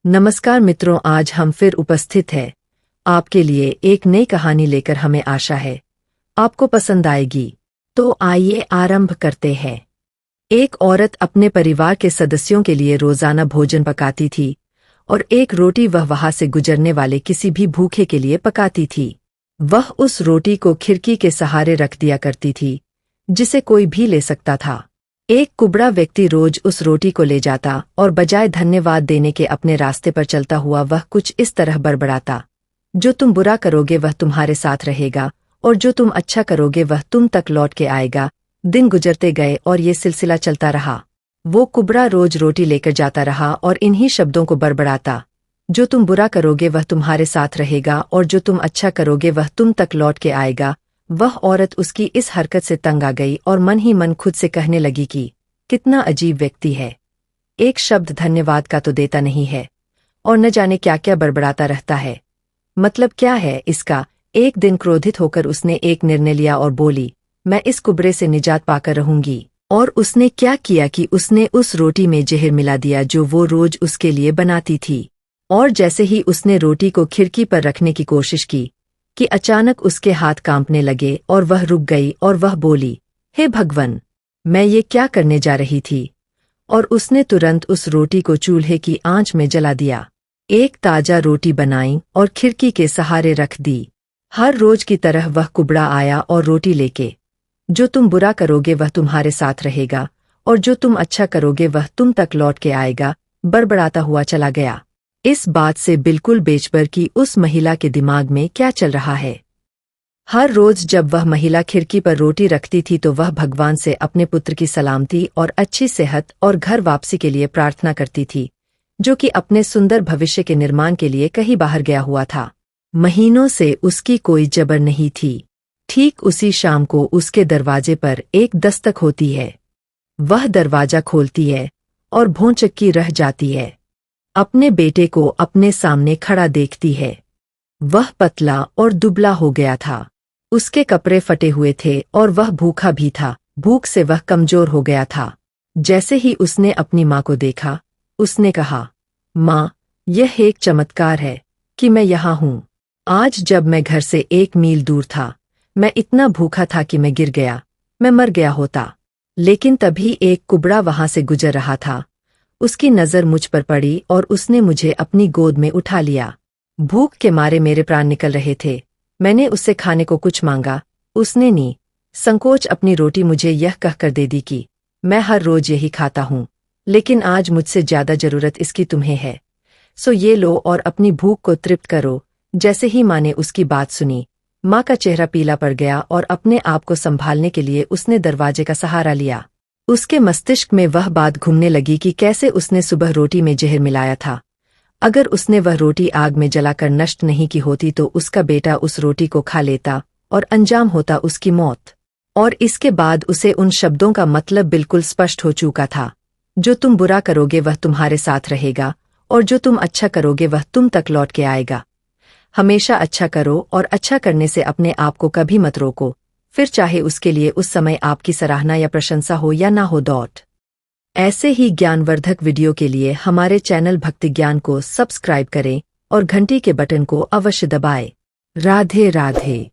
नमस्कार मित्रों, आज हम फिर उपस्थित हैं आपके लिए एक नई कहानी लेकर। हमें आशा है आपको पसंद आएगी। तो आइए आरंभ करते हैं। एक औरत अपने परिवार के सदस्यों के लिए रोजाना भोजन पकाती थी और एक रोटी वह वहां से गुजरने वाले किसी भी भूखे के लिए पकाती थी। वह उस रोटी को खिड़की के सहारे रख दिया करती थी जिसे कोई भी ले सकता था। एक कुबड़ा व्यक्ति रोज उस रोटी को ले जाता और बजाय धन्यवाद देने के अपने रास्ते पर चलता हुआ वह कुछ इस तरह बड़बड़ाता, जो तुम बुरा करोगे वह तुम्हारे साथ रहेगा और जो तुम अच्छा करोगे वह तुम तक लौट के आएगा। दिन गुजरते गए और ये सिलसिला चलता रहा। वो कुबड़ा रोज रोटी लेकर जाता रहा और इन्हीं शब्दों को बड़बड़ाता, जो तुम बुरा करोगे वह तुम्हारे साथ रहेगा और जो तुम अच्छा करोगे वह तुम तक लौट के आएगा। वह औरत उसकी इस हरकत से तंग आ गई और मन ही मन खुद से कहने लगी कि कितना अजीब व्यक्ति है, एक शब्द धन्यवाद का तो देता नहीं है और न जाने क्या क्या बड़बड़ाता रहता है। मतलब क्या है इसका। एक दिन क्रोधित होकर उसने एक निर्णय लिया और बोली, मैं इस कुबड़े से निजात पाकर रहूंगी। और उसने क्या किया कि उसने उस रोटी में जहर मिला दिया जो वो रोज उसके लिए बनाती थी। और जैसे ही उसने रोटी को खिड़की पर रखने की कोशिश की कि अचानक उसके हाथ कांपने लगे और वह रुक गई और वह बोली, हे भगवान, मैं ये क्या करने जा रही थी। और उसने तुरंत उस रोटी को चूल्हे की आंच में जला दिया। एक ताजा रोटी बनाई और खिड़की के सहारे रख दी। हर रोज की तरह वह कुबड़ा आया और रोटी लेके, जो तुम बुरा करोगे वह तुम्हारे साथ रहेगा और जो तुम अच्छा करोगे वह तुम तक लौट के आएगा, बड़बड़ाता हुआ चला गया। इस बात से बिल्कुल बेखबर कि उस महिला के दिमाग में क्या चल रहा है। हर रोज जब वह महिला खिड़की पर रोटी रखती थी तो वह भगवान से अपने पुत्र की सलामती और अच्छी सेहत और घर वापसी के लिए प्रार्थना करती थी, जो कि अपने सुंदर भविष्य के निर्माण के लिए कहीं बाहर गया हुआ था। महीनों से उसकी कोई जबर नहीं थी। ठीक उसी शाम को उसके दरवाजे पर एक दस्तक होती है। वह दरवाजा खोलती है और भौंचक्की रह जाती है। अपने बेटे को अपने सामने खड़ा देखती है। वह पतला और दुबला हो गया था। उसके कपड़े फटे हुए थे और वह भूखा भी था। भूख से वह कमजोर हो गया था। जैसे ही उसने अपनी माँ को देखा, उसने कहा, माँ, यह एक चमत्कार है कि मैं यहाँ हूँ। आज जब मैं घर से 1 मील दूर था, मैं इतना भूखा था कि मैं गिर गया, मैं मर गया होता। लेकिन तभी एक कुबड़ा वहां से गुजर रहा था। उसकी नज़र मुझ पर पड़ी और उसने मुझे अपनी गोद में उठा लिया। भूख के मारे मेरे प्राण निकल रहे थे। मैंने उससे खाने को कुछ मांगा, उसने नी संकोच अपनी रोटी मुझे यह कहकर दे दी कि मैं हर रोज यही खाता हूँ, लेकिन आज मुझसे ज्यादा जरूरत इसकी तुम्हें है, सो ये लो और अपनी भूख को तृप्त करो। जैसे ही माँ ने उसकी बात सुनी, माँ का चेहरा पीला पड़ गया और अपने आप को संभालने के लिए उसने दरवाजे का सहारा लिया। उसके मस्तिष्क में वह बात घूमने लगी कि कैसे उसने सुबह रोटी में जहर मिलाया था। अगर उसने वह रोटी आग में जलाकर नष्ट नहीं की होती तो उसका बेटा उस रोटी को खा लेता और अंजाम होता उसकी मौत। और इसके बाद उसे उन शब्दों का मतलब बिल्कुल स्पष्ट हो चुका था, जो तुम बुरा करोगे वह तुम्हारे साथ रहेगा और जो तुम अच्छा करोगे वह तुम तक लौट के आएगा। हमेशा अच्छा करो और अच्छा करने से अपने आप को कभी मत रोको, फिर चाहे उसके लिए उस समय आपकी सराहना या प्रशंसा हो या ना हो। ऐसे ही ज्ञानवर्धक वीडियो के लिए हमारे चैनल भक्ति ज्ञान को सब्सक्राइब करें और घंटी के बटन को अवश्य दबाएं। राधे राधे।